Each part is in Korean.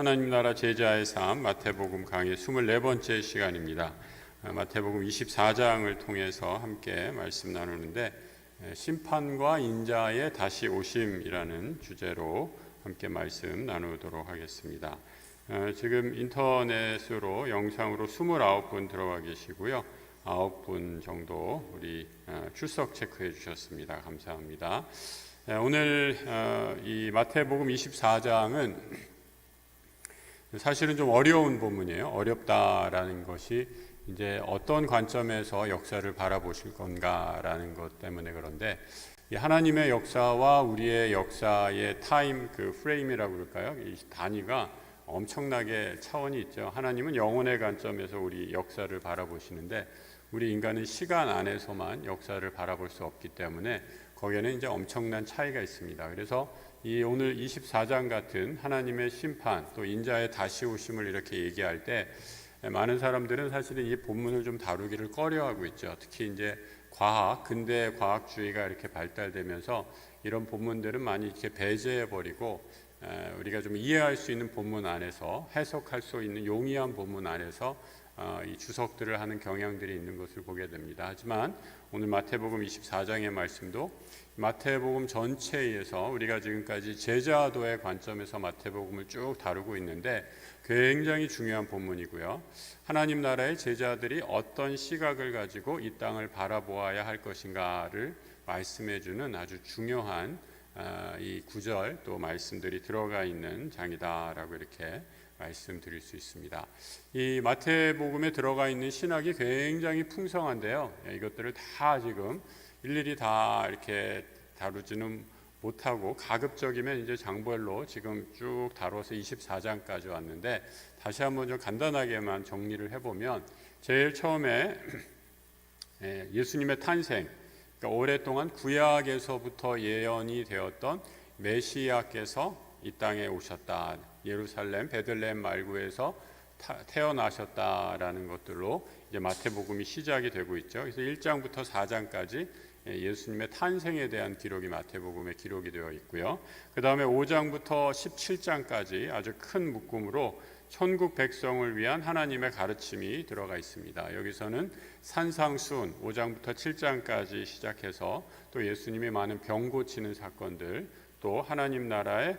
하나님 나라 제자의 삶 마태복음 강의 24번째 시간입니다. 마태복음 24장을 통해서 함께 말씀 나누는데 심판과 인자의 다시 오심이라는 주제로 함께 말씀 나누도록 하겠습니다. 지금 인터넷으로 영상으로 29분 들어와 계시고요. 9분 정도 우리 출석 체크해 주셨습니다. 감사합니다. 오늘 이 마태복음 24장은 사실은 좀 어려운 본문이에요. 어렵다라는 것이 이제 어떤 관점에서 역사를 바라보실 건가라는 것 때문에 그런데 이 하나님의 역사와 우리의 역사의 타임 그 프레임이라고 그럴까요? 이 단위가 엄청나게 차원이 있죠. 하나님은 영혼의 관점에서 우리 역사를 바라보시는데 우리 인간은 시간 안에서만 역사를 바라볼 수 없기 때문에 거기에는 이제 엄청난 차이가 있습니다. 그래서 이 오늘 24장 같은 하나님의 심판 또 인자의 다시 오심을 이렇게 얘기할 때 많은 사람들은 사실은 이 본문을 좀 다루기를 꺼려하고 있죠. 특히 이제 근대 과학주의가 이렇게 발달되면서 이런 본문들은 많이 이렇게 배제해 버리고 우리가 좀 이해할 수 있는 본문 안에서 해석할 수 있는 용이한 본문 안에서 이 주석들을 하는 경향들이 있는 것을 보게 됩니다. 하지만 오늘 마태복음 24장의 말씀도 마태복음 전체에서 우리가 지금까지 제자도의 관점에서 마태복음을 쭉 다루고 있는데 굉장히 중요한 본문이고요. 하나님 나라의 제자들이 어떤 시각을 가지고 이 땅을 바라보아야 할 것인가를 말씀해 주는 아주 중요한 이 구절 또 말씀들이 들어가 있는 장이다라고 이렇게 말씀드릴 수 있습니다. 이 마태복음에 들어가 있는 신학이 굉장히 풍성한데요. 이것들을 다 지금 일일이 다 이렇게 다루지는 못하고 가급적이면 이제 장별로 지금 쭉 다뤄서 24장까지 왔는데 다시 한번 좀 간단하게만 정리를 해보면 제일 처음에 예수님의 탄생, 그러니까 오랫동안 구약에서부터 예언이 되었던 메시아께서 이 땅에 오셨다. 예루살렘 베들레헴 말구에서 태어나셨다라는 것들로 이제 마태복음이 시작이 되고 있죠. 그래서 1장부터 4장까지 예수님의 탄생에 대한 기록이 마태복음에 기록이 되어 있고요. 그 다음에 5장부터 17장까지 아주 큰 묶음으로 천국 백성을 위한 하나님의 가르침이 들어가 있습니다. 여기서는 산상순 5장부터 7장까지 시작해서 또 예수님이 많은 병 고치는 사건들 또 하나님 나라의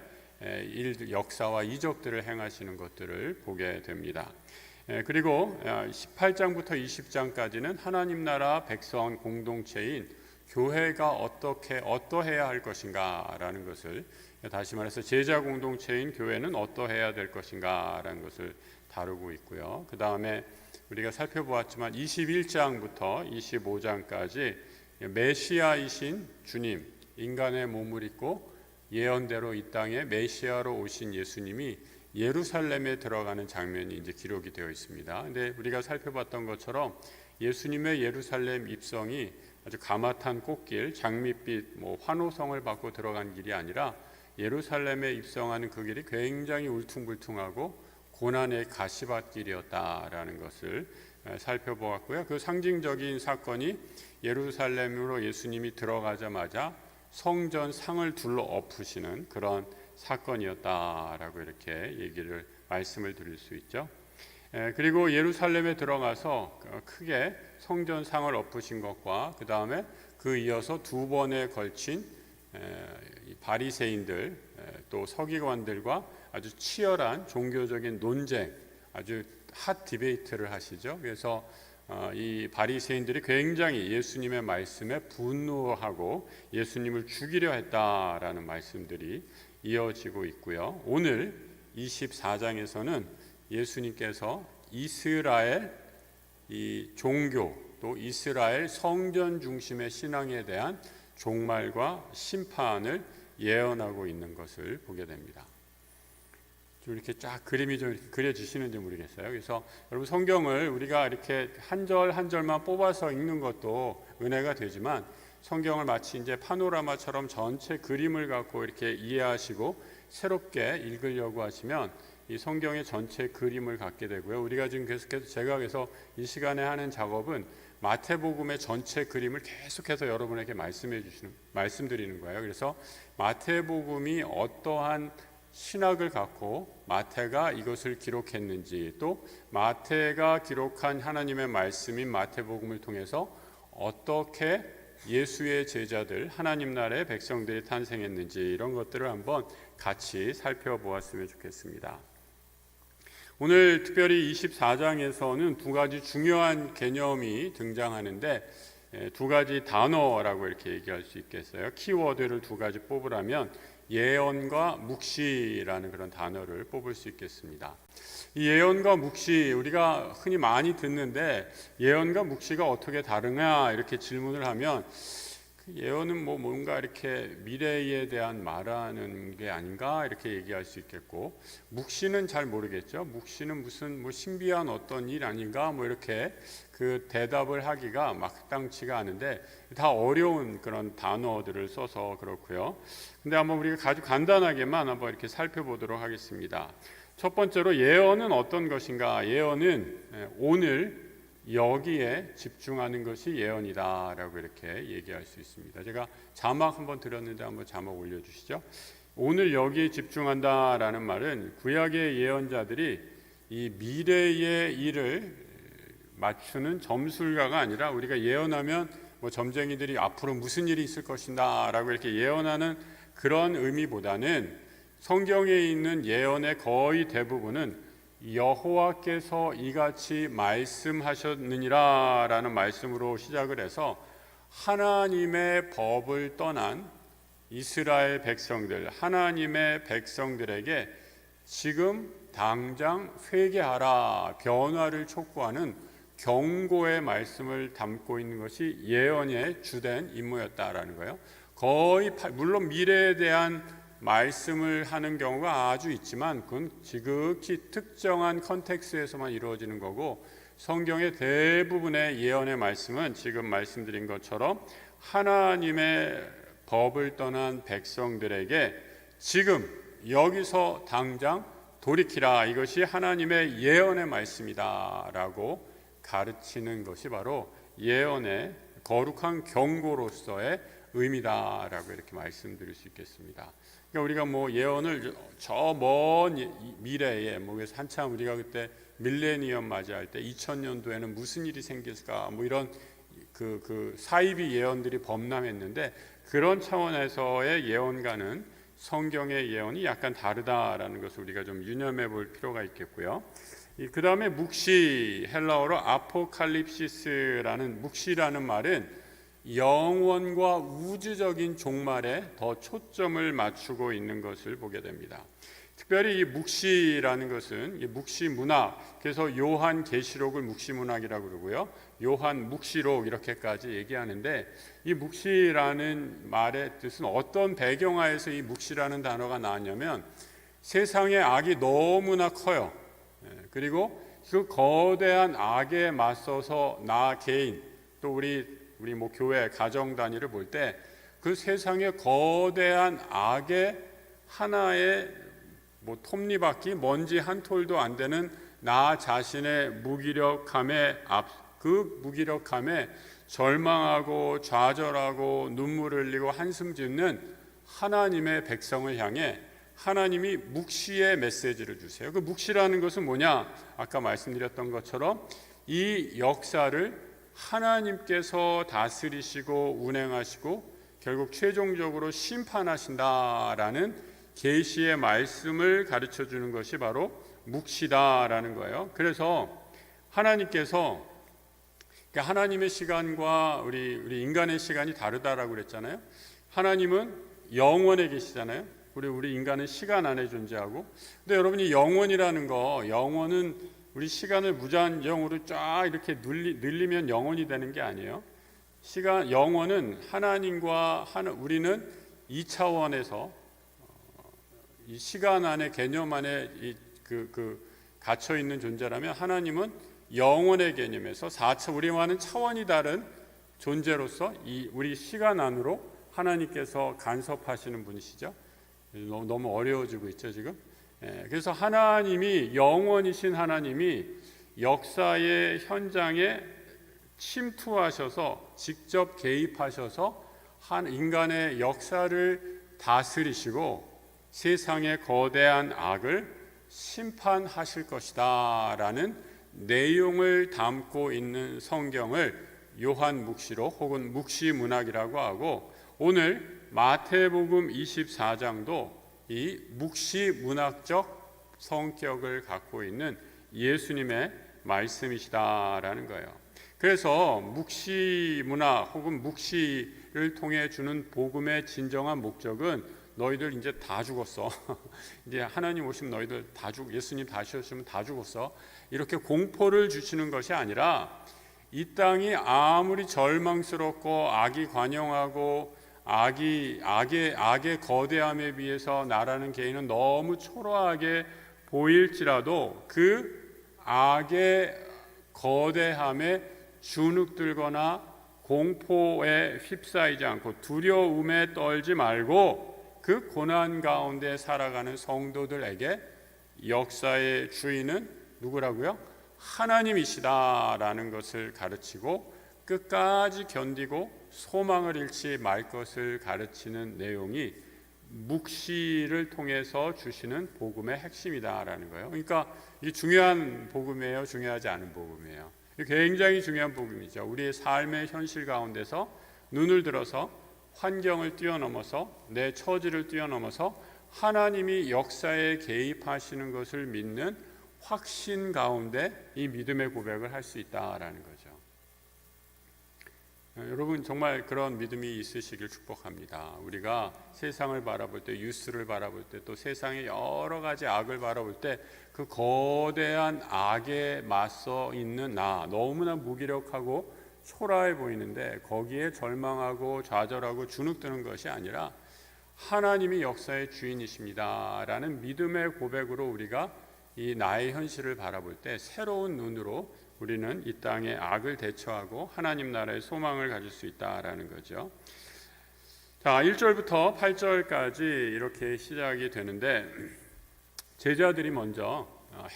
역사와 이적들을 행하시는 것들을 보게 됩니다. 그리고 18장부터 20장까지는 하나님 나라 백성 공동체인 교회가 어떠해야 할 것인가라는 것을 다시 말해서 제자 공동체인 교회는 어떠해야 될 것인가라는 것을 다루고 있고요. 그 다음에 우리가 살펴보았지만 21장부터 25장까지 메시아이신 주님, 인간의 몸을 입고 예언대로 이 땅에 메시아로 오신 예수님이 예루살렘에 들어가는 장면이 이제 기록이 되어 있습니다. 근데 우리가 살펴봤던 것처럼 예수님의 예루살렘 입성이 아주 가마탄 꽃길, 장밋빛 환호성을 받고 들어간 길이 아니라 예루살렘에 입성하는 그 길이 굉장히 울퉁불퉁하고 고난의 가시밭길이었다라는 것을 살펴보았고요. 그 상징적인 사건이 예루살렘으로 예수님이 들어가자마자 성전 상을 둘러 엎으시는 그런 사건이었다라고 이렇게 말씀을 드릴 수 있죠. 그리고 예루살렘에 들어가서 크게 성전 상을 엎으신 것과 그 다음에 그 이어서 두 번에 걸친 바리새인들 또 서기관들과 아주 치열한 종교적인 논쟁, 아주 핫 디베이트를 하시죠. 그래서 이 바리새인들이 굉장히 예수님의 말씀에 분노하고 예수님을 죽이려 했다라는 말씀들이 이어지고 있고요. 오늘 24장에서는 예수님께서 이스라엘 이 종교 또 이스라엘 성전 중심의 신앙에 대한 종말과 심판을 예언하고 있는 것을 보게 됩니다. 좀 이렇게 쫙 그림이 좀 그려지시는지 모르겠어요. 그래서 여러분 성경을 우리가 이렇게 한 절 한 절만 뽑아서 읽는 것도 은혜가 되지만 성경을 마치 이제 파노라마처럼 전체 그림을 갖고 이렇게 이해하시고 새롭게 읽으려고 하시면 이 성경의 전체 그림을 갖게 되고요. 우리가 지금 계속해서 제가 그래서 이 시간에 하는 작업은 마태복음의 전체 그림을 계속해서 여러분에게 말씀드리는 거예요. 그래서 마태복음이 어떠한 신학을 갖고 마태가 이것을 기록했는지, 또 마태가 기록한 하나님의 말씀인 마태복음을 통해서 어떻게 예수의 제자들, 하나님 나라의 백성들이 탄생했는지, 이런 것들을 한번 같이 살펴보았으면 좋겠습니다. 오늘 특별히 24장에서는 두 가지 중요한 개념이 등장하는데, 두 가지 단어라고 이렇게 얘기할 수 있겠어요. 키워드를 두 가지 뽑으라면 예언과 묵시라는 그런 단어를 뽑을 수 있겠습니다. 이 예언과 묵시, 우리가 흔히 많이 듣는데 예언과 묵시가 어떻게 다르냐 이렇게 질문을 하면, 예언은 뭔가 이렇게 미래에 대한 말하는 게 아닌가 이렇게 얘기할 수 있겠고, 묵시는 잘 모르겠죠. 묵시는 무슨 신비한 어떤 일 아닌가 이렇게 그 대답을 하기가 마땅치가 않은데, 다 어려운 그런 단어들을 써서 그렇고요. 근데 한번 우리가 아주 간단하게만 한번 이렇게 살펴보도록 하겠습니다. 첫 번째로 예언은 어떤 것인가? 예언은 오늘 여기에 집중하는 것이 예언이다라고 이렇게 얘기할 수 있습니다. 제가 자막 한번 드렸는데 한번 자막 올려주시죠. 오늘 여기에 집중한다라는 말은 구약의 예언자들이 이 미래의 일을 맞추는 점술가가 아니라, 우리가 예언하면 점쟁이들이 앞으로 무슨 일이 있을 것인다라고 이렇게 예언하는 그런 의미보다는, 성경에 있는 예언의 거의 대부분은 여호와께서 이같이 말씀하셨느니라 라는 말씀으로 시작을 해서 하나님의 법을 떠난 이스라엘 백성들, 하나님의 백성들에게 지금 당장 회개하라, 변화를 촉구하는 경고의 말씀을 담고 있는 것이 예언의 주된 임무였다라는 거예요. 거의 물론 미래에 대한 말씀을 하는 경우가 아주 있지만, 그건 지극히 특정한 컨텍스트에서만 이루어지는 거고, 성경의 대부분의 예언의 말씀은 지금 말씀드린 것처럼 하나님의 법을 떠난 백성들에게 지금 여기서 당장 돌이키라, 이것이 하나님의 예언의 말씀이다 라고 가르치는 것이 바로 예언의 거룩한 경고로서의 의미다라고 이렇게 말씀드릴 수 있겠습니다. 그러니까 우리가 예언을 저 먼 미래에, 그래서 한참 우리가 그때 밀레니엄 맞이할 때 2000년도에는 무슨 일이 생길까 이런 그 사이비 예언들이 범람했는데, 그런 차원에서의 예언과는 성경의 예언이 약간 다르다라는 것을 우리가 좀 유념해 볼 필요가 있겠고요. 그 다음에 묵시, 헬라어로 아포칼립시스라는 묵시라는 말은 영원과 우주적인 종말에 더 초점을 맞추고 있는 것을 보게 됩니다. 특별히 이 묵시라는 것은 묵시 문학, 그래서 요한 계시록을 묵시 문학이라고 그러고요, 요한 묵시록 이렇게까지 얘기하는데, 이 묵시라는 말의 뜻은 어떤 배경하에서 이 묵시라는 단어가 나왔냐면, 세상의 악이 너무나 커요. 그리고 그 거대한 악에 맞서서 나 개인, 또 우리 교회 가정 단위를 볼 때 그 세상의 거대한 악의 하나의 톱니바퀴 먼지 한 톨도 안 되는 나 자신의 무기력함에 그 무기력함에 절망하고 좌절하고 눈물을 흘리고 한숨 짓는 하나님의 백성을 향해 하나님이 묵시의 메시지를 주세요. 그 묵시라는 것은 뭐냐? 아까 말씀드렸던 것처럼 이 역사를 하나님께서 다스리시고 운행하시고 결국 최종적으로 심판하신다라는 계시의 말씀을 가르쳐 주는 것이 바로 묵시다라는 거예요. 그래서 하나님께서, 하나님의 시간과 우리 인간의 시간이 다르다라고 그랬잖아요. 하나님은 영원에 계시잖아요. 우리 인간은 시간 안에 존재하고, 근데 여러분이 영원이라는 거, 영원은 우리 시간을 무한정으로 쫙 이렇게 늘리면 영원이 되는 게 아니에요. 영원은 하나님과 우리는 2차원에서 이 시간 안에 개념 안에 갇혀 있는 존재라면, 하나님은 영원의 개념에서 4차, 우리와는 차원이 다른 존재로서 우리 시간 안으로 하나님께서 간섭하시는 분이시죠. 너무 어려워지고 있죠 지금. 그래서 하나님이, 영원이신 하나님이 역사의 현장에 침투하셔서 직접 개입하셔서 인간의 역사를 다스리시고, 세상의 거대한 악을 심판하실 것이다 라는 내용을 담고 있는 성경을 요한 묵시록 혹은 묵시문학이라고 하고, 오늘 마태복음 24장도 이 묵시문학적 성격을 갖고 있는 예수님의 말씀이시다라는 거예요. 그래서 묵시문학 혹은 묵시를 통해 주는 복음의 진정한 목적은 너희들 이제 다 죽었어. 이제 하나님 오시면 너희들 다 예수님 다시 오시면 다 죽었어. 이렇게 공포를 주시는 것이 아니라, 이 땅이 아무리 절망스럽고 악이 관영하고 악의 거대함에 비해서 나라는 개인은 너무 초라하게 보일지라도 그 악의 거대함에 주눅들거나 공포에 휩싸이지 않고 두려움에 떨지 말고 그 고난 가운데 살아가는 성도들에게 역사의 주인은 누구라고요? 하나님이시다라는 것을 가르치고 끝까지 견디고 소망을 잃지 말 것을 가르치는 내용이 묵시를 통해서 주시는 복음의 핵심이다라는 거예요. 그러니까 이게 중요한 복음이에요, 중요하지 않은 복음이에요? 굉장히 중요한 복음이죠. 우리의 삶의 현실 가운데서 눈을 들어서 환경을 뛰어넘어서 내 처지를 뛰어넘어서 하나님이 역사에 개입하시는 것을 믿는 확신 가운데 이 믿음의 고백을 할 수 있다라는 거죠. 여러분 정말 그런 믿음이 있으시길 축복합니다. 우리가 세상을 바라볼 때, 뉴스를 바라볼 때, 또 세상의 여러 가지 악을 바라볼 때 그 거대한 악에 맞서 있는 나, 너무나 무기력하고 초라해 보이는데 거기에 절망하고 좌절하고 주눅드는 것이 아니라 하나님이 역사의 주인이십니다 라는 믿음의 고백으로 우리가 이 나의 현실을 바라볼 때 새로운 눈으로 우리는 이 땅의 악을 대처하고 하나님 나라의 소망을 가질 수 있다라는 거죠. 자, 1절부터 8절까지 이렇게 시작이 되는데, 제자들이 먼저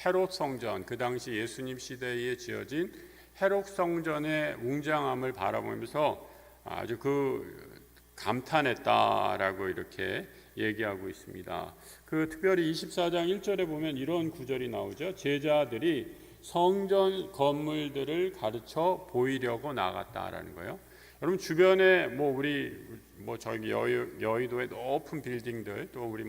헤롯 성전, 그 당시 예수님 시대에 지어진 헤롯 성전의 웅장함을 바라보면서 아주 감탄했다라고 이렇게 얘기하고 있습니다. 특별히 24장 1절에 보면 이런 구절이 나오죠. 제자들이 성전 건물들을 가르쳐 보이려고 나갔다라는 거예요. 여러분 주변에 저기 여의도의 높은 빌딩들, 또 우리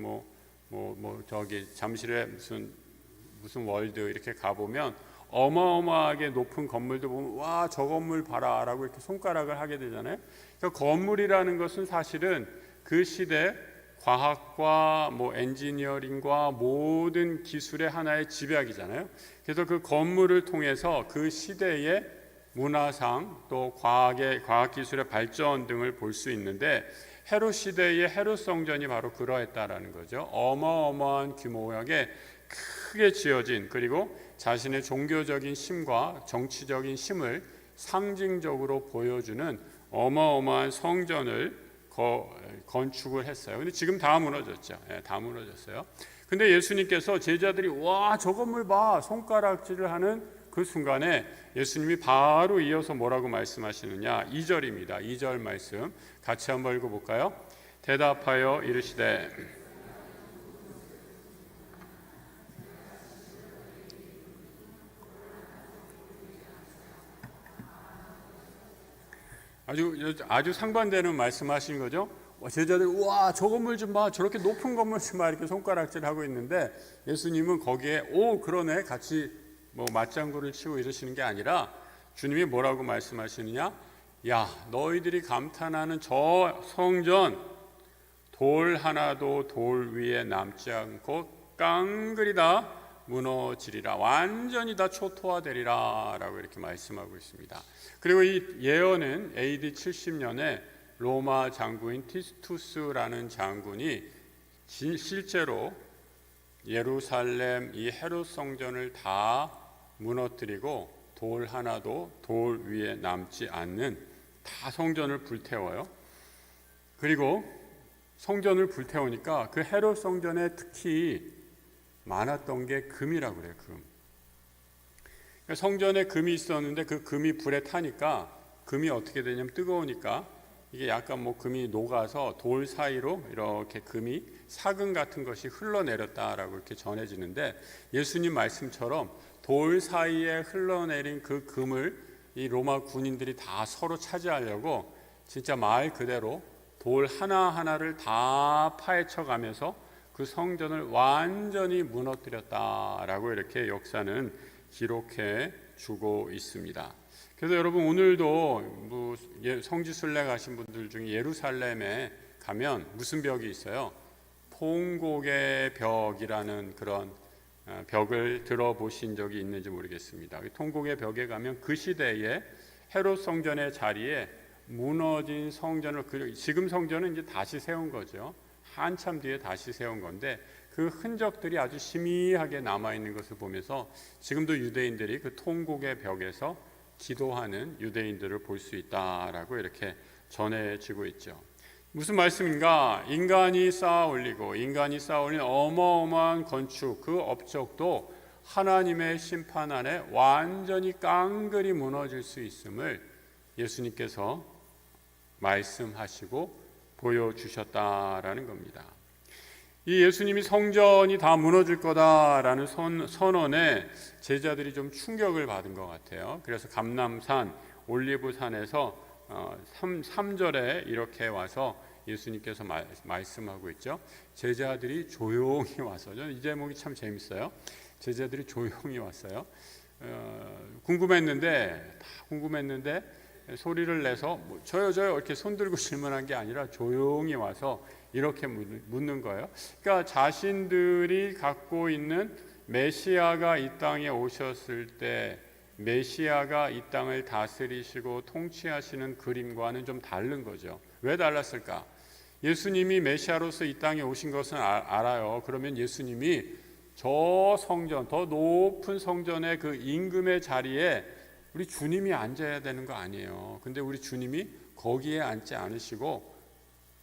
저기 잠실에 무슨 월드 이렇게 가보면 어마어마하게 높은 건물도 보면 와, 저 건물 봐라라고 이렇게 손가락을 하게 되잖아요. 그러니까 건물이라는 것은 사실은 그 시대 과학과 엔지니어링과 모든 기술의 하나의 집약이잖아요. 그래서 그 건물을 통해서 그 시대의 문화상 또 과학기술의 발전 등을 볼 수 있는데, 헤롯 시대의 헤롯 성전이 바로 그러했다라는 거죠. 어마어마한 규모의 크게 지어진, 그리고 자신의 종교적인 힘과 정치적인 힘을 상징적으로 보여주는 어마어마한 성전을 건축을 했어요. 근데 지금 다 무너졌죠. 다 무너졌어요. 근데 예수님께서 제자들이 와, 저 건물 봐, 손가락질을 하는 그 순간에 예수님이 바로 이어서 뭐라고 말씀하시느냐, 2절입니다. 2절 말씀 같이 한번 읽어볼까요? 대답하여 이르시되 아주 상반되는 말씀하신 거죠. 제자들이 와, 저 건물 좀 봐, 저렇게 높은 건물 좀 봐, 이렇게 손가락질하고 있는데 예수님은 거기에 그러네, 같이 맞장구를 치고 이러시는 게 아니라 주님이 뭐라고 말씀하시느냐, 야, 너희들이 감탄하는 저 성전 돌 하나도 돌 위에 남지 않고 깡그리 다 무너지리라, 완전히 다 초토화되리라 라고 이렇게 말씀하고 있습니다. 그리고 이 예언은 AD 70년에 로마 장군인 티투스라는 장군이 실제로 예루살렘 이 헤롯 성전을 다 무너뜨리고 돌 하나도 돌 위에 남지 않는 다 성전을 불태워요. 그리고 성전을 불태우니까 그 헤롯 성전에 특히 많았던 게 금이라고 그래요. 금. 성전에 금이 있었는데 그 금이 불에 타니까 금이 어떻게 되냐면 뜨거우니까 이게 약간 뭐 금이 녹아서 돌 사이로 이렇게 금이 사금 같은 것이 흘러내렸다라고 이렇게 전해지는데, 예수님 말씀처럼 돌 사이에 흘러내린 그 금을 이 로마 군인들이 다 서로 차지하려고 진짜 말 그대로 돌 하나하나를 다 파헤쳐 가면서 그 성전을 완전히 무너뜨렸다라고 이렇게 역사는 기록해 주고 있습니다. 그래서 여러분, 오늘도 성지순례 가신 분들 중에 예루살렘에 가면 무슨 벽이 있어요? 통곡의 벽이라는 그런 벽을 들어보신 적이 있는지 모르겠습니다. 통곡의 벽에 가면 그 시대에 헤롯 성전의 자리에 무너진 성전을, 지금 성전은 이제 다시 세운 거죠. 한참 뒤에 다시 세운 건데 그 흔적들이 아주 희미하게 남아있는 것을 보면서 지금도 유대인들이 그 통곡의 벽에서 기도하는 유대인들을 볼 수 있다라고 이렇게 전해지고 있죠. 무슨 말씀인가? 인간이 쌓아 올린 어마어마한 건축, 그 업적도 하나님의 심판 안에 완전히 깡그리 무너질 수 있음을 예수님께서 말씀하시고 보여주셨다라는 겁니다. 이 예수님이 성전이 다 무너질 거다라는 선언에 제자들이 좀 충격을 받은 것 같아요. 그래서 감람산 올리브산에서 3절에 이렇게 와서 예수님께서 말씀하고 있죠. 제자들이 조용히 와서, 저는 이 제목이 참 재밌어요. 제자들이 조용히 왔어요. 궁금했는데 소리를 내서 저요 이렇게 손 들고 질문한 게 아니라 조용히 와서 이렇게 묻는 거예요. 그러니까 자신들이 갖고 있는 메시아가 이 땅에 오셨을 때 메시아가 이 땅을 다스리시고 통치하시는 그림과는 좀 다른 거죠. 왜 달랐을까? 예수님이 메시아로서 이 땅에 오신 것은 알아요. 그러면 예수님이 저 성전, 더 높은 성전의 그 임금의 자리에 우리 주님이 앉아야 되는 거 아니에요. 근데 우리 주님이 거기에 앉지 않으시고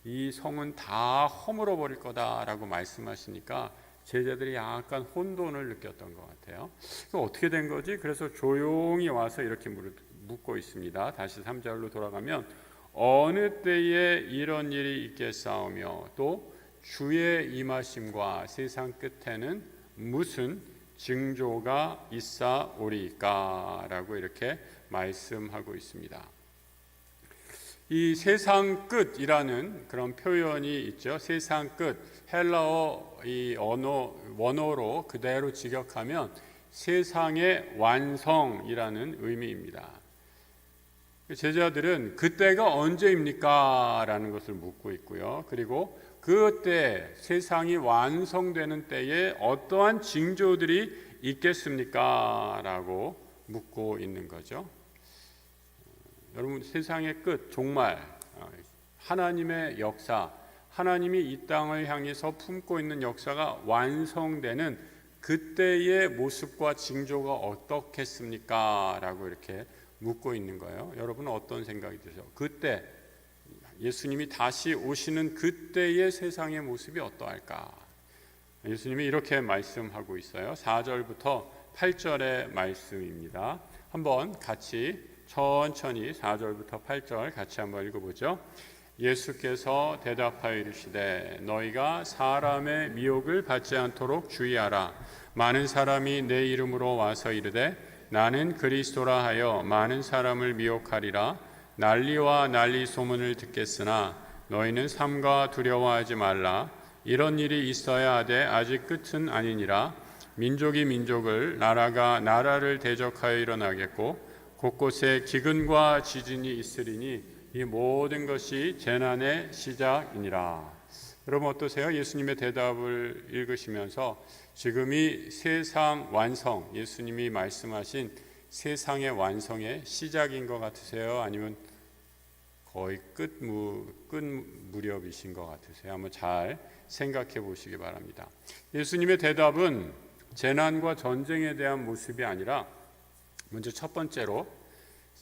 이 성은 다 허물어 버릴 거다라고 말씀하시니까 제자들이 약간 혼돈을 느꼈던 것 같아요. 어떻게 된 거지? 그래서 조용히 와서 이렇게 묻고 있습니다. 다시 3절로 돌아가면 어느 때에 이런 일이 있겠사오며 또 주의 임하심과 세상 끝에는 무슨 징조가 있사오리까? 라고 이렇게 말씀하고 있습니다. 이 세상 끝이라는 그런 표현이 있죠. 세상 끝, 헬라어 이 원어로 그대로 직역하면 세상의 완성이라는 의미입니다. 제자들은 그때가 언제입니까? 라는 것을 묻고 있고요. 그리고 그때 세상이 완성되는 때에 어떠한 징조들이 있겠습니까? 라고 묻고 있는 거죠. 여러분, 세상의 끝, 종말, 하나님의 역사, 하나님이 이 땅을 향해서 품고 있는 역사가 완성되는 그때의 모습과 징조가 어떻겠습니까? 라고 이렇게 묻고 있는 거예요. 여러분은 어떤 생각이 드세요? 그때 예수님이 다시 오시는 그때의 세상의 모습이 어떠할까? 예수님이 이렇게 말씀하고 있어요. 4절부터 8절의 말씀입니다. 한번 같이 천천히 4절부터 8절 같이 한번 읽어보죠. 예수께서 대답하여 이르시되 너희가 사람의 미혹을 받지 않도록 주의하라. 많은 사람이 내 이름으로 와서 이르되 나는 그리스도라 하여 많은 사람을 미혹하리라. 난리와 난리 소문을 듣겠으나 너희는 삼가 두려워하지 말라. 이런 일이 있어야 하되 아직 끝은 아니니라. 민족이 민족을, 나라가 나라를 대적하여 일어나겠고 곳곳에 기근과 지진이 있으리니 이 모든 것이 재난의 시작이니라. 여러분 어떠세요? 예수님의 대답을 읽으시면서 지금이 세상 완성, 예수님이 말씀하신 세상의 완성의 시작인 것 같으세요? 아니면 거의 끝 무렵이신 것 같으세요? 한번 잘 생각해 보시기 바랍니다. 예수님의 대답은 재난과 전쟁에 대한 모습이 아니라 먼저 첫 번째로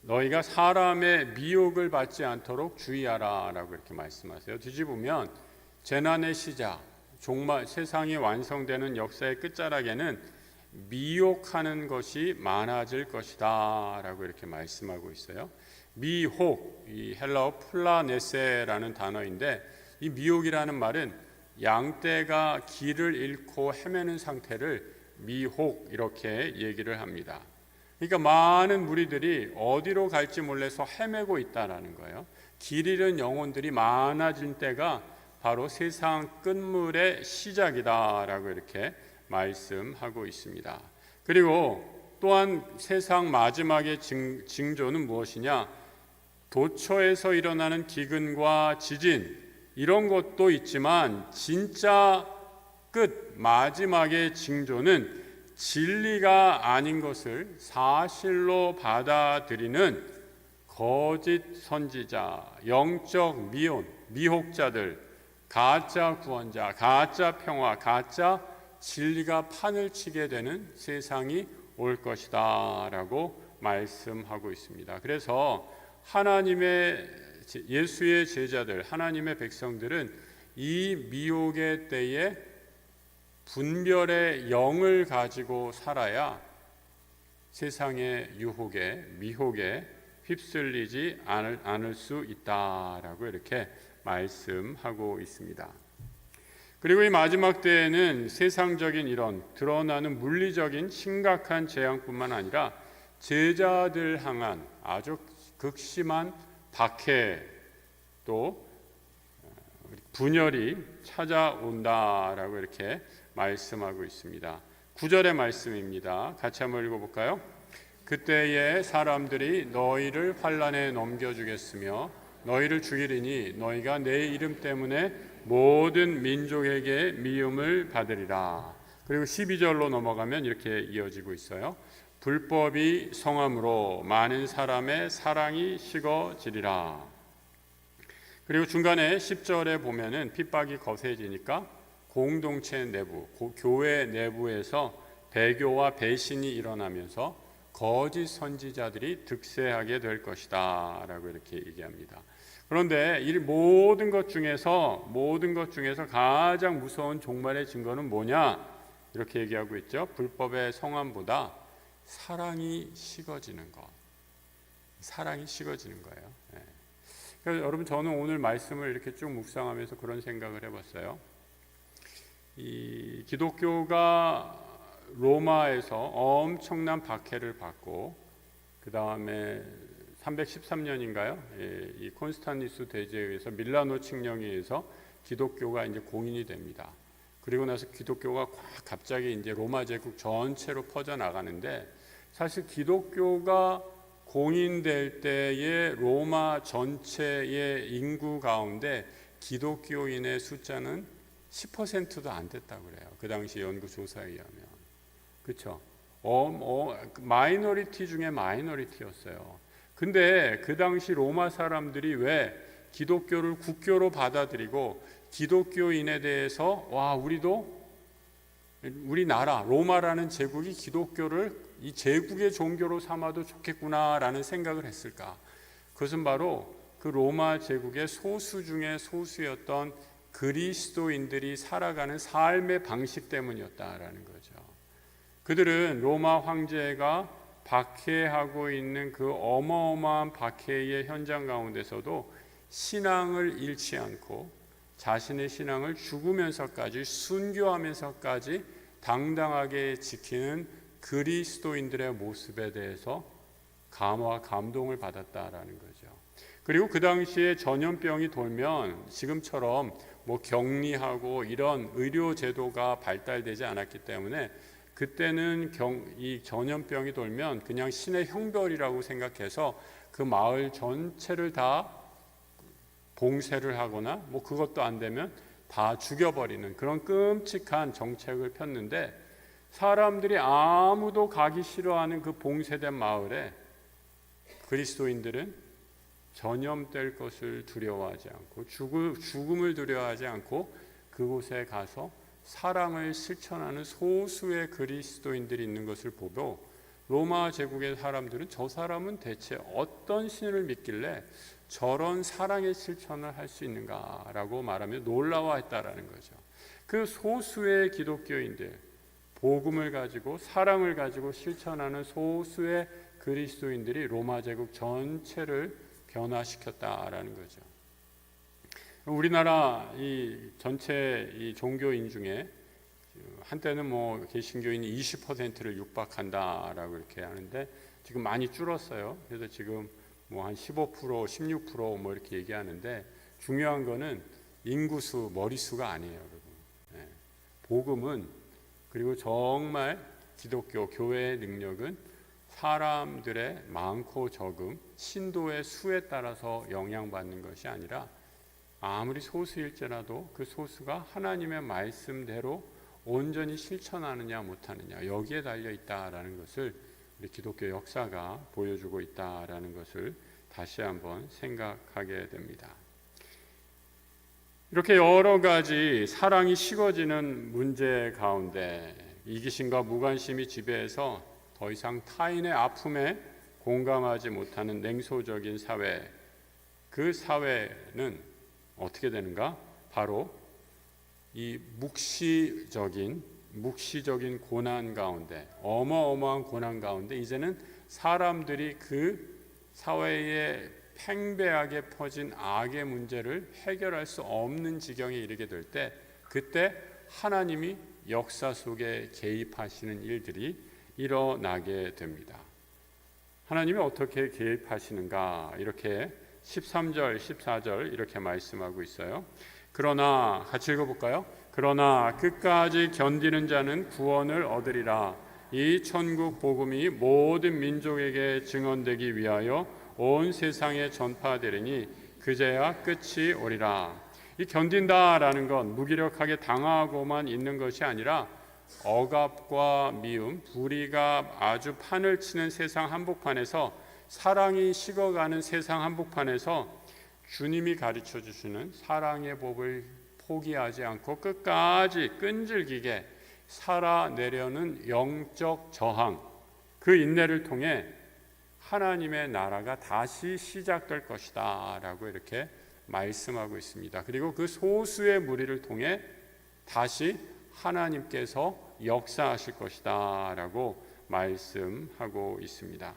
너희가 사람의 미혹을 받지 않도록 주의하라 라고 이렇게 말씀하세요. 뒤집으면 재난의 시작, 종말, 세상이 완성되는 역사의 끝자락에는 미혹하는 것이 많아질 것이다 라고 이렇게 말씀하고 있어요. 미혹, 이 헬라어 플라네세라는 단어인데 이 미혹이라는 말은 양떼가 길을 잃고 헤매는 상태를 미혹 이렇게 얘기를 합니다. 그러니까 많은 무리들이 어디로 갈지 몰라서 헤매고 있다라는 거예요. 길 잃은 영혼들이 많아진 때가 바로 세상 끝물의 시작이다라고 이렇게 말씀하고 있습니다. 그리고 또한 세상 마지막의 징조는 무엇이냐? 도처에서 일어나는 기근과 지진 이런 것도 있지만 진짜 끝 마지막의 징조는 진리가 아닌 것을 사실로 받아들이는 거짓 선지자, 영적 미혹자들, 가짜 구원자, 가짜 평화, 가짜 진리가 판을 치게 되는 세상이 올 것이다 라고 말씀하고 있습니다. 그래서 하나님의 예수의 제자들, 하나님의 백성들은 이 미혹의 때에 분별의 영을 가지고 살아야 세상의 유혹에 미혹에 휩쓸리지 않을 수 있다라고 이렇게 말씀하고 있습니다. 그리고 이 마지막 때에는 세상적인 이런 드러나는 물리적인 심각한 재앙뿐만 아니라 제자들 향한 아주 극심한 박해 또 분열이 찾아온다라고 이렇게 말씀하고 있습니다. 9절의 말씀입니다. 같이 한번 읽어볼까요? 그때에 사람들이 너희를 환난에 넘겨주겠으며 너희를 죽이리니 너희가 내 이름 때문에 모든 민족에게 미움을 받으리라. 그리고 12절로 넘어가면 이렇게 이어지고 있어요. 불법이 성함으로 많은 사람의 사랑이 식어지리라. 그리고 중간에 10절에 보면은 핍박이 거세지니까 공동체 내부, 교회 내부에서 배교와 배신이 일어나면서 거짓 선지자들이 득세하게 될 것이다 라고 이렇게 얘기합니다. 그런데 이 모든 것 중에서 가장 무서운 종말의 증거는 뭐냐? 이렇게 얘기하고 있죠. 불법의 성함보다 사랑이 식어지는 것. 사랑이 식어지는 거예요. 네. 그래서 여러분 저는 오늘 말씀을 이렇게 쭉 묵상하면서 그런 생각을 해봤어요. 이 기독교가 로마에서 엄청난 박해를 받고 그 다음에 313년인가요? 이 콘스탄티누스 대제에 의해서 밀라노 칙령에 의해서 기독교가 이제 공인이 됩니다. 그리고 나서 기독교가 갑자기 이제 로마 제국 전체로 퍼져 나가는데 사실 기독교가 공인될 때의 로마 전체의 인구 가운데 기독교인의 숫자는 10%도 안 됐다고 그래요. 그 당시 연구 조사에 의하면. 그렇죠? 마이너리티 중에 마이너리티였어요. 근데 그 당시 로마 사람들이 왜 기독교를 국교로 받아들이고 기독교인에 대해서 우리나라 로마라는 제국이 기독교를 이 제국의 종교로 삼아도 좋겠구나라는 생각을 했을까? 그것은 바로 그 로마 제국의 소수 중에 소수였던 그리스도인들이 살아가는 삶의 방식 때문이었다라는 거죠. 그들은 로마 황제가 박해하고 있는 그 어마어마한 박해의 현장 가운데서도 신앙을 잃지 않고 자신의 신앙을 죽으면서까지 순교하면서까지 당당하게 지키는 그리스도인들의 모습에 대해서 감화와 감동을 받았다라는 거죠. 그리고 그 당시에 전염병이 돌면 지금처럼 격리하고 이런 의료 제도가 발달되지 않았기 때문에 그때는 이 전염병이 돌면 그냥 신의 형벌이라고 생각해서 그 마을 전체를 다 봉쇄를 하거나 그것도 안 되면 다 죽여버리는 그런 끔찍한 정책을 폈는데 사람들이 아무도 가기 싫어하는 그 봉쇄된 마을에 그리스도인들은 전염될 것을 두려워하지 않고 죽음을 두려워하지 않고 그곳에 가서 사랑을 실천하는 소수의 그리스도인들이 있는 것을 보고 로마 제국의 사람들은 저 사람은 대체 어떤 신을 믿길래 저런 사랑의 실천을 할 수 있는가라고 말하며 놀라워했다라는 거죠. 그 소수의 기독교인들, 복음을 가지고 사랑을 가지고 실천하는 소수의 그리스도인들이 로마 제국 전체를 변화시켰다라는 거죠. 우리나라 이 전체 이 종교인 중에 한때는 뭐 개신교인이 20%를 육박한다라고 이렇게 하는데 지금 많이 줄었어요. 그래서 지금 뭐 한 15%, 16%뭐 이렇게 얘기하는데 중요한 거는 인구수, 머리수가 아니에요, 여러분. 네. 복음은 그리고 정말 기독교 교회의 능력은 사람들의 많고 적음, 신도의 수에 따라서 영향받는 것이 아니라 아무리 소수일지라도 그 소수가 하나님의 말씀대로 온전히 실천하느냐 못하느냐 여기에 달려 있다라는 것을 우리 기독교 역사가 보여주고 있다라는 것을 다시 한번 생각하게 됩니다. 이렇게 여러 가지 사랑이 식어지는 문제 가운데 이기심과 무관심이 지배해서 더 이상 타인의 아픔에 공감하지 못하는 냉소적인 사회, 그 사회는 어떻게 되는가? 바로 이 묵시적인 고난 가운데, 어마어마한 고난 가운데 이제는 사람들이 그 사회에 팽배하게 퍼진 악의 문제를 해결할 수 없는 지경에 이르게 될 때, 그때 하나님이 역사 속에 개입하시는 일들이 일어나게 됩니다. 하나님이 어떻게 개입하시는가? 이렇게 13절, 14절 이렇게 말씀하고 있어요. 그러나 같이 읽어볼까요? 그러나 끝까지 견디는 자는 구원을 얻으리라. 이 천국 복음이 모든 민족에게 증언되기 위하여 온 세상에 전파되리니 그제야 끝이 오리라. 이 견딘다라는 건 무기력하게 당하고만 있는 것이 아니라 억압과 미움, 불의가 아주 판을 치는 세상 한복판에서, 사랑이 식어가는 세상 한복판에서 주님이 가르쳐 주시는 사랑의 법을 포기하지 않고 끝까지 끈질기게 살아내려는 영적 저항, 그 인내를 통해 하나님의 나라가 다시 시작될 것이다 라고 이렇게 말씀하고 있습니다. 그리고 그 소수의 무리를 통해 다시 하나님께서 역사하실 것이다 라고 말씀하고 있습니다.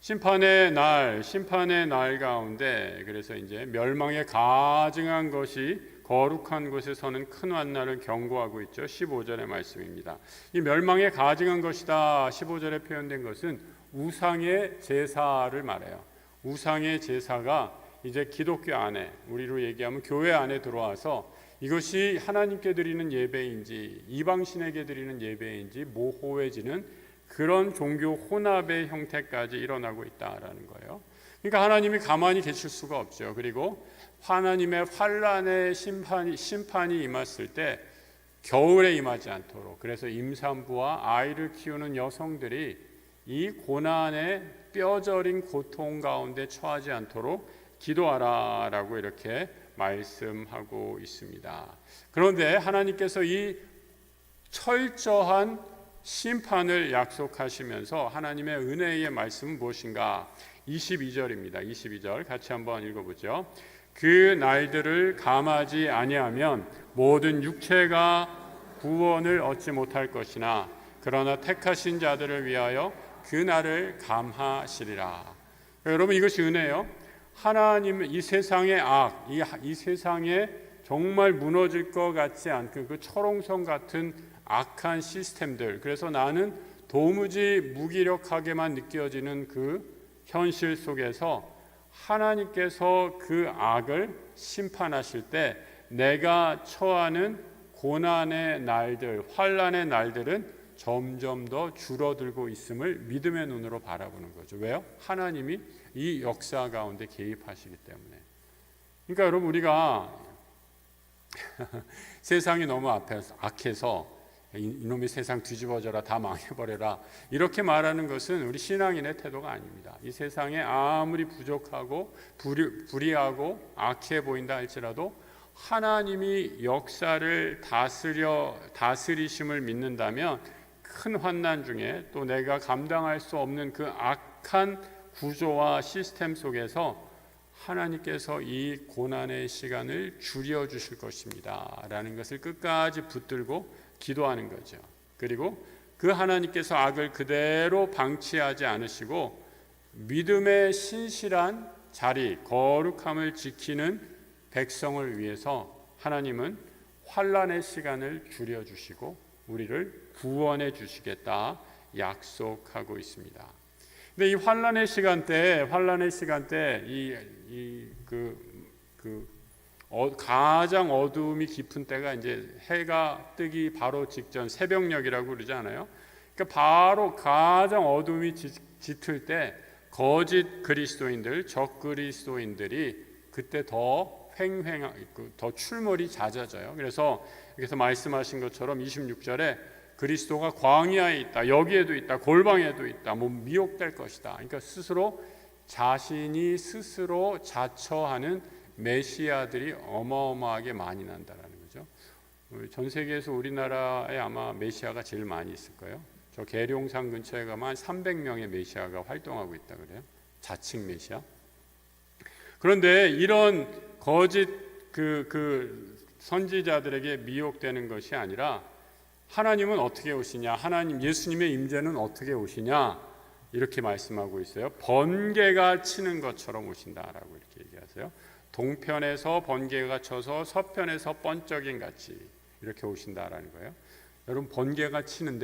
심판의 날 가운데, 그래서 이제 멸망에 가증한 것이 거룩한 곳에 서는 큰 환난을 경고하고 있죠. 15절의 말씀입니다. 이 멸망에 가증한 것이다 15절에 표현된 것은 우상의 제사를 말해요. 우상의 제사가 이제 기독교 안에, 우리로 얘기하면 교회 안에 들어와서 이것이 하나님께 드리는 예배인지 이방신에게 드리는 예배인지 모호해지는 그런 종교 혼합의 형태까지 일어나고 있다라는 거예요. 그러니까 하나님이 가만히 계실 수가 없죠. 그리고 하나님의 환란의 심판이 임했을 때 겨울에 임하지 않도록, 그래서 임산부와 아이를 키우는 여성들이 이 고난의 뼈저린 고통 가운데 처하지 않도록 기도하라라고 이렇게 말씀하고 있습니다. 그런데 하나님께서 이 철저한 심판을 약속하시면서 하나님의 은혜의 말씀은 무엇인가? 22절입니다. 22절 같이 한번 읽어보죠. 그 날들을 감하지 아니하면 모든 육체가 구원을 얻지 못할 것이나 그러나 택하신 자들을 위하여 그 날을 감하시리라. 여러분, 이것이 은혜예요. 하나님, 이 세상의 악, 이 세상에 정말 무너질 것 같지 않고 그 철옹성 같은 악한 시스템들, 그래서 나는 도무지 무기력하게만 느껴지는 그 현실 속에서 하나님께서 그 악을 심판하실 때 내가 처하는 고난의 날들, 환난의 날들은 점점 더 줄어들고 있음을 믿음의 눈으로 바라보는 거죠. 왜요? 하나님이 이 역사 가운데 개입하시기 때문에. 그러니까 여러분, 우리가 세상이 너무 악해서 이놈의 세상 뒤집어져라, 다 망해버려라, 이렇게 말하는 것은 우리 신앙인의 태도가 아닙니다. 이 세상에 아무리 부족하고 불의하고 악해 보인다 할지라도 하나님이 역사를 다스리심을 믿는다면 큰 환난 중에 또 내가 감당할 수 없는 그 악한 구조와 시스템 속에서 하나님께서 이 고난의 시간을 줄여주실 것입니다 라는 것을 끝까지 붙들고 기도하는 거죠. 그리고 그 하나님께서 악을 그대로 방치하지 않으시고 믿음의 신실한 자리, 거룩함을 지키는 백성을 위해서 하나님은 환난의 시간을 줄여주시고 우리를 구원해 주시겠다 약속하고 있습니다. 근데 이 환난의 시간대 가장 어두움이 깊은 때가 이제 해가 뜨기 바로 직전 새벽녘이라고 그러지 않아요? 그러니까 바로 가장 어두움이 짙을 때 거짓 그리스도인들, 적 그리스도인들이 그때 더 더 출몰이 잦아져요. 그래서 말씀하신 것처럼 26절에 그리스도가 광야에 있다, 여기에도 있다, 골방에도 있다, 미혹될 것이다. 그러니까 자신이 스스로 자처하는 메시아들이 어마어마하게 많이 난다라는 거죠. 전 세계에서 우리나라에 아마 메시아가 제일 많이 있을 거예요. 저 계룡산 근처에 가면 한 300명의 메시아가 활동하고 있다 그래요. 자칭 메시아. 그런데 이런 거짓 선지자들에게 미혹되는 것이 아니라 하나님은 어떻게 오시냐? 예수님의 임재는 어떻게 오시냐? 이렇게 말씀하고 있어요. 번개가 치는 것처럼 오신다라고 이렇게 얘기하세요. 동편에서 번개가 쳐서 서편에서 번쩍임 같이 이렇게 오신다라는 거예요. 여러분, 번개가 치는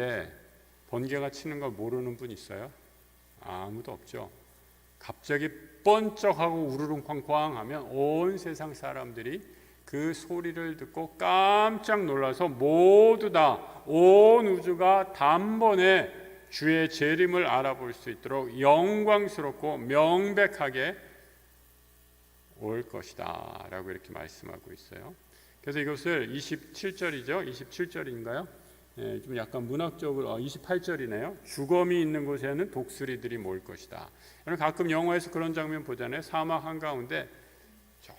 걸 모르는 분 있어요? 아무도 없죠. 갑자기 번쩍하고 우르릉쾅쾅 하면 온 세상 사람들이 그 소리를 듣고 깜짝 놀라서 모두 다 온 우주가 단번에 주의 재림을 알아볼 수 있도록 영광스럽고 명백하게 올 것이다 라고 이렇게 말씀하고 있어요. 그래서 이것을 27절인가요? 좀 약간 문학적으로 28절이네요. 주검이 있는 곳에는 독수리들이 모일 것이다. 여러분, 가끔 영화에서 그런 장면 보잖아요. 사막 한가운데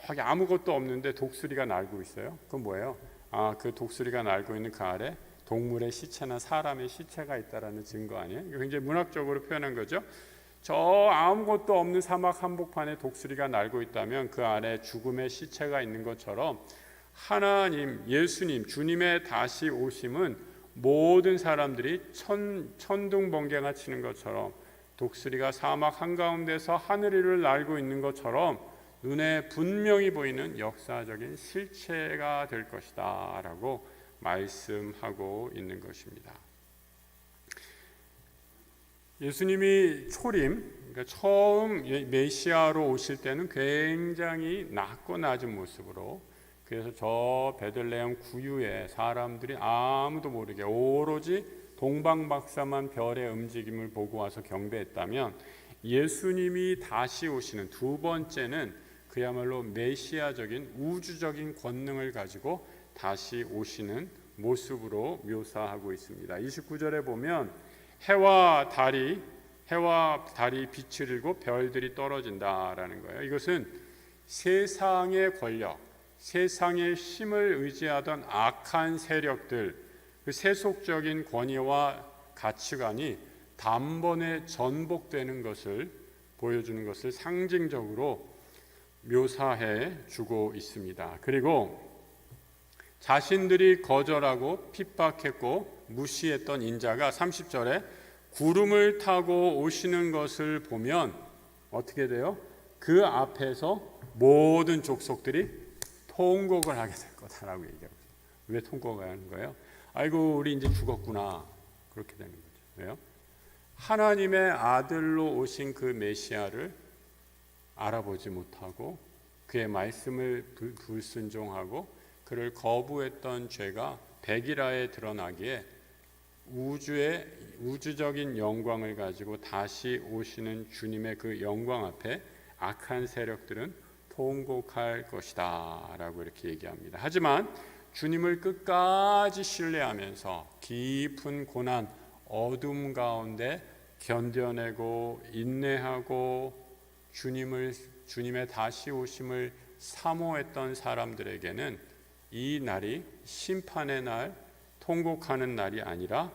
저기 아무것도 없는데 독수리가 날고 있어요. 그건 뭐예요? 그 독수리가 날고 있는 그 아래 동물의 시체나 사람의 시체가 있다라는 증거 아니에요? 굉장히 문학적으로 표현한 거죠. 저 아무것도 없는 사막 한복판에 독수리가 날고 있다면 그 안에 죽음의 시체가 있는 것처럼 하나님, 예수님, 주님의 다시 오심은 모든 사람들이 천둥번개가 치는 것처럼 독수리가 사막 한가운데서 하늘 위를 날고 있는 것처럼 눈에 분명히 보이는 역사적인 실체가 될 것이다 라고 말씀하고 있는 것입니다. 예수님이 그러니까 처음 메시아로 오실 때는 굉장히 낮고 낮은 모습으로, 그래서 저 베들레헴 구유에 사람들이 아무도 모르게 오로지 동방박사만 별의 움직임을 보고 와서 경배했다면, 예수님이 다시 오시는 두 번째는 그야말로 메시아적인 우주적인 권능을 가지고 다시 오시는 모습으로 묘사하고 있습니다. 29절에 보면 해와 달이 빛을 잃고 별들이 떨어진다라는 거예요. 이것은 세상의 권력, 세상의 힘을 의지하던 악한 세력들, 그 세속적인 권위와 가치관이 단번에 전복되는 것을 보여주는 것을 상징적으로 묘사해 주고 있습니다. 그리고 자신들이 거절하고 핍박했고 무시했던 인자가 30절에 구름을 타고 오시는 것을 보면 어떻게 돼요? 그 앞에서 모든 족속들이 통곡을 하게 될 거다라고 얘기하고 있어요. 왜 통곡을 하는 거예요? 아이고, 우리 이제 죽었구나. 그렇게 되는 거죠. 왜요? 하나님의 아들로 오신 그 메시아를 알아보지 못하고 그의 말씀을 불순종하고 그를 거부했던 죄가 백일하에 드러나기에 우주적인 영광을 가지고 다시 오시는 주님의 그 영광 앞에 악한 세력들은 통곡할 것이다 라고 이렇게 얘기합니다. 하지만 주님을 끝까지 신뢰하면서 깊은 고난, 어둠 가운데 견뎌내고 인내하고 주님의 다시 오심을 사모했던 사람들에게는 이 날이 심판의 날, 통곡하는 날이 아니라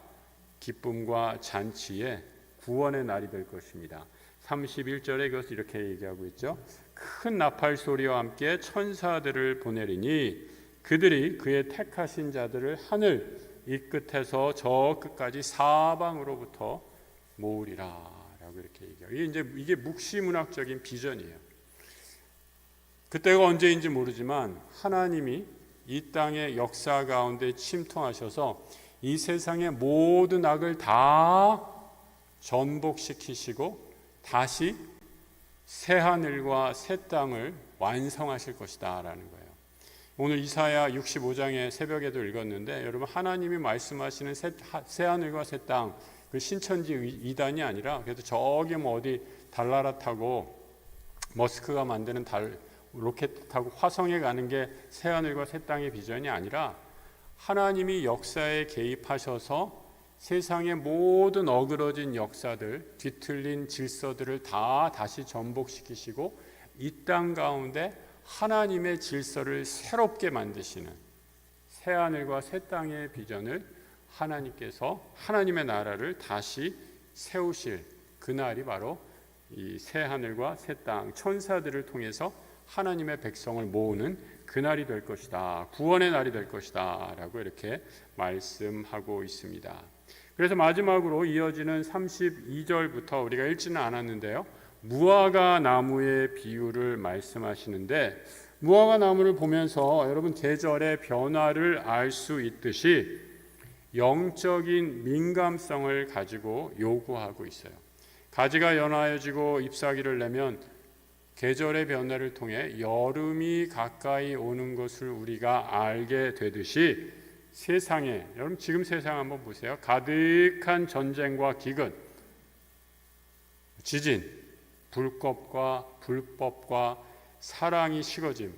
기쁨과 잔치의 구원의 날이 될 것입니다. 31절에 이것을 이렇게 얘기하고 있죠. 큰 나팔 소리와 함께 천사들을 보내리니 그들이 그의 택하신 자들을 하늘 이 끝에서 저 끝까지 사방으로부터 모으리라 라고 것이다라고 이렇게 얘기해요. 이게 묵시문학적인 비전이에요. 그때가 언제인지 모르지만 하나님이 이 땅의 역사 가운데 침투하셔서 이 세상의 모든 악을 다 전복시키시고 다시 새 하늘과 새 땅을 완성하실 것이다 라는 거예요. 오늘 이사야 65장의 새벽에도 읽었는데 여러분, 하나님이 말씀하시는 새 하늘과 새 땅, 그 신천지 이단이 아니라 그래도 저기 뭐 어디 달나라 타고 머스크가 만드는 로켓 타고 화성에 가는 게 새 하늘과 새 땅의 비전이 아니라 하나님이 역사에 개입하셔서 세상의 모든 어그러진 역사들, 뒤틀린 질서들을 다 다시 전복시키시고 이 땅 가운데 하나님의 질서를 새롭게 만드시는 새 하늘과 새 땅의 비전을 하나님께서 하나님의 나라를 다시 세우실 그날이 바로 이 새 하늘과 새 땅, 천사들을 통해서 하나님의 백성을 모으는 그날이 될 것이다. 구원의 날이 될 것이다 라고 이렇게 말씀하고 있습니다. 그래서 마지막으로 이어지는 32절부터 우리가 읽지는 않았는데요, 무화과 나무의 비유를 말씀하시는데, 무화과 나무를 보면서 여러분 계절의 변화를 알 수 있듯이 영적인 민감성을 가지고 요구하고 있어요. 가지가 연하여지고 잎사귀를 내면 계절의 변화를 통해 여름이 가까이 오는 것을 우리가 알게 되듯이 세상에, 여러분 지금 세상 한번 보세요. 가득한 전쟁과 기근, 지진, 불법과 사랑이 식어짐.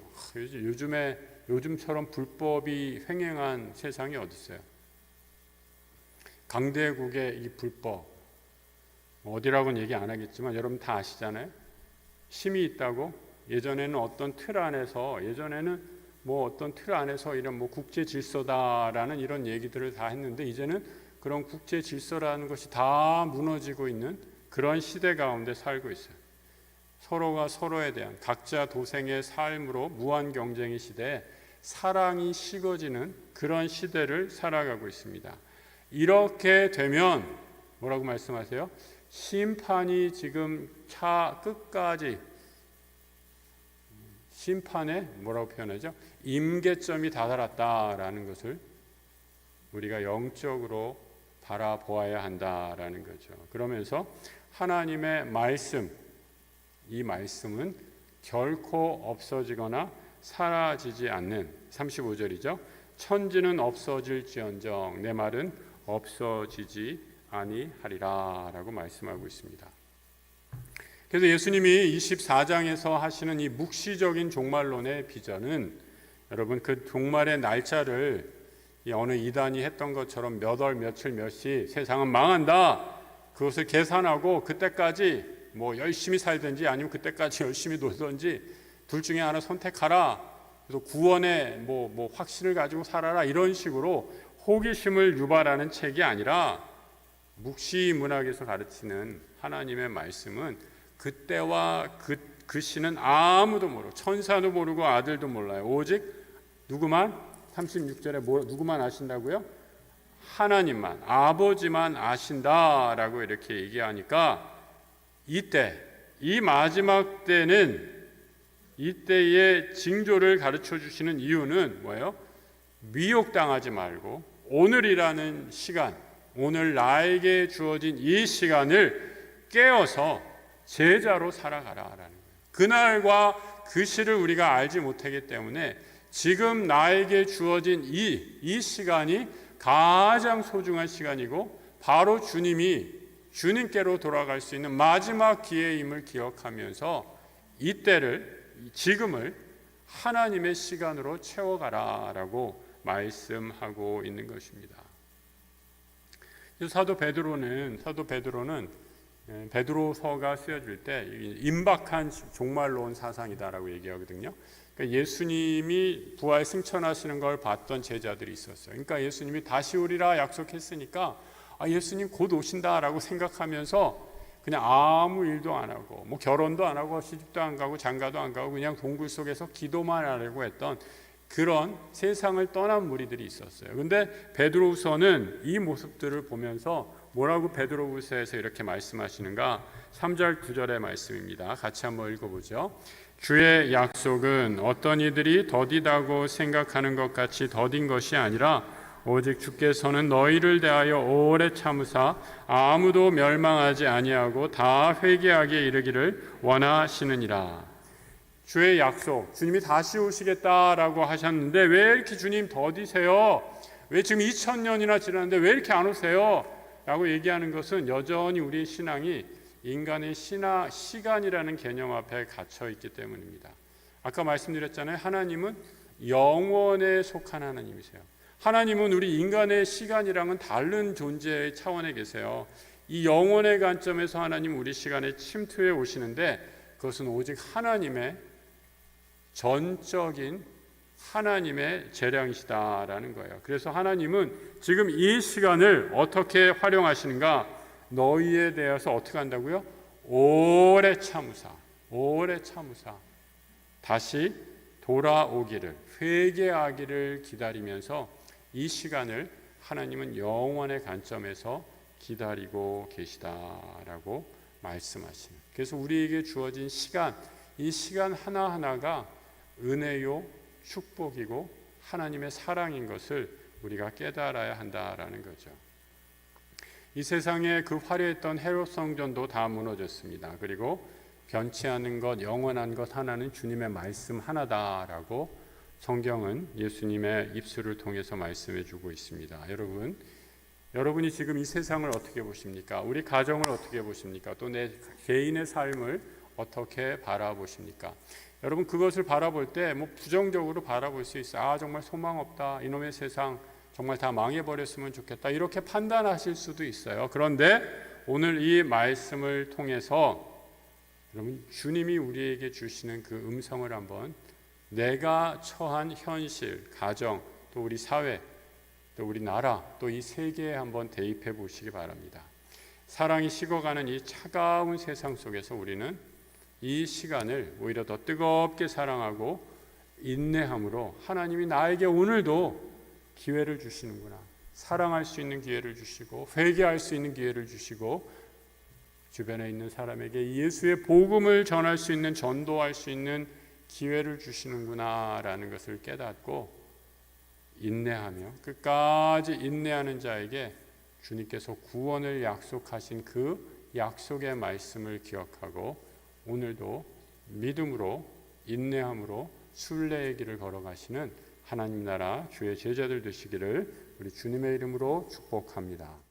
요즘처럼 불법이 횡행한 세상이 어디 있어요? 강대국의 이 불법, 어디라고는 얘기 안 하겠지만 여러분 다 아시잖아요. 힘이 있다고 예전에는 어떤 틀 안에서 이런 뭐 국제 질서다라는 이런 얘기들을 다 했는데, 이제는 그런 국제 질서라는 것이 다 무너지고 있는 그런 시대 가운데 살고 있어요. 서로가 서로에 대한 각자 도생의 삶으로 무한 경쟁의 시대에 사랑이 식어지는 그런 시대를 살아가고 있습니다. 이렇게 되면 뭐라고 말씀하세요? 심판이 지금 끝까지 심판에 뭐라고 표현하죠? 임계점이 다다랐다라는 것을 우리가 영적으로 바라보아야 한다라는 거죠. 그러면서 하나님의 말씀, 이 말씀은 결코 없어지거나 사라지지 않는 35절이죠. 천지는 없어질지언정 내 말은 없어지지 아니하리라 라고 말씀하고 있습니다. 그래서 예수님이 24장에서 하시는 이 묵시적인 종말론의 비전은 여러분 그 종말의 날짜를 어느 이단이 했던 것처럼 몇 월 며칠 몇 시 세상은 망한다, 그것을 계산하고 그때까지 뭐 열심히 살든지 아니면 그때까지 열심히 놀든지 둘 중에 하나 선택하라, 그래서 구원의 뭐 확신을 가지고 살아라, 이런 식으로 호기심을 유발하는 책이 아니라 묵시 문학에서 가르치는 하나님의 말씀은 그때와 그 시는 아무도 모르고 천사도 모르고 아들도 몰라요. 오직 누구만, 36절에 누구만 아신다고요? 하나님만, 아버지만 아신다라고 이렇게 얘기하니까 이때, 이 마지막 때는 이때의 징조를 가르쳐 주시는 이유는 뭐예요? 미혹당하지 말고 오늘이라는 시간, 오늘 나에게 주어진 이 시간을 깨어서 제자로 살아가라라는 거예요. 그날과 그 시를 우리가 알지 못하기 때문에 지금 나에게 주어진 이 시간이 가장 소중한 시간이고 바로 주님께로 돌아갈 수 있는 마지막 기회임을 기억하면서 지금을 하나님의 시간으로 채워가라라고 말씀하고 있는 것입니다. 사도 베드로는 베드로서가 쓰여질 때 임박한 종말론 사상이다라고 얘기하거든요. 그러니까 예수님이 부활 승천하시는 걸 봤던 제자들이 있었어요. 그러니까 예수님이 다시 오리라 약속했으니까 예수님 곧 오신다라고 생각하면서 그냥 아무 일도 안 하고 뭐 결혼도 안 하고 시집도 안 가고 장가도 안 가고 그냥 동굴 속에서 기도만 하려고 했던 그런 세상을 떠난 무리들이 있었어요. 근데 베드로후서는 이 모습들을 보면서 뭐라고 베드로후서에서 이렇게 말씀하시는가? 3절 9절의 말씀입니다. 같이 한번 읽어보죠. 주의 약속은 어떤 이들이 더디다고 생각하는 것 같이 더딘 것이 아니라 오직 주께서는 너희를 대하여 오래 참으사 아무도 멸망하지 아니하고 다 회개하기에 이르기를 원하시느니라. 주의 약속, 주님이 다시 오시겠다라고 하셨는데 왜 이렇게 주님 더디세요? 왜 지금 2000년이나 지났는데 왜 이렇게 안 오세요? 라고 얘기하는 것은 여전히 우리의 신앙이 인간의 시간이라는 개념 앞에 갇혀 있기 때문입니다. 아까 말씀드렸잖아요. 하나님은 영원에 속한 하나님이세요. 하나님은 우리 인간의 시간이랑은 다른 존재의 차원에 계세요. 이 영원의 관점에서 하나님 우리 시간에 침투해 오시는데 그것은 오직 하나님의 전적인 하나님의 재량이시다라는 거예요. 그래서 하나님은 지금 이 시간을 어떻게 활용하시는가? 너희에 대해서 어떻게 한다고요? 오래 참으사 다시 돌아오기를, 회개하기를 기다리면서 이 시간을 하나님은 영원의 관점에서 기다리고 계시다라고 말씀하시는. 그래서 우리에게 주어진 시간, 이 시간 하나하나가 은혜요, 축복이고 하나님의 사랑인 것을 우리가 깨달아야 한다라는 거죠. 이 세상에 그 화려했던 헤롯 성전도 다 무너졌습니다. 그리고 변치 않는 것, 영원한 것 하나는 주님의 말씀 하나다라고 성경은 예수님의 입술을 통해서 말씀해 주고 있습니다. 여러분이 지금 이 세상을 어떻게 보십니까? 우리 가정을 어떻게 보십니까? 또 내 개인의 삶을 어떻게 바라보십니까? 여러분 그것을 바라볼 때 뭐 부정적으로 바라볼 수 있어요. 정말 소망 없다. 이놈의 세상 정말 다 망해버렸으면 좋겠다. 이렇게 판단하실 수도 있어요. 그런데 오늘 이 말씀을 통해서 여러분 주님이 우리에게 주시는 그 음성을 한번 내가 처한 현실, 가정, 또 우리 사회, 또 우리 나라, 또 이 세계에 한번 대입해 보시기 바랍니다. 사랑이 식어가는 이 차가운 세상 속에서 우리는 이 시간을 오히려 더 뜨겁게 사랑하고 인내함으로 하나님이 나에게 오늘도 기회를 주시는구나. 사랑할 수 있는 기회를 주시고 회개할 수 있는 기회를 주시고 주변에 있는 사람에게 예수의 복음을 전할 수 있는, 전도할 수 있는 기회를 주시는구나라는 것을 깨닫고 인내하며 끝까지 인내하는 자에게 주님께서 구원을 약속하신 그 약속의 말씀을 기억하고 오늘도 믿음으로 인내함으로 순례의 길을 걸어가시는 하나님 나라 주의 제자들 되시기를 우리 주님의 이름으로 축복합니다.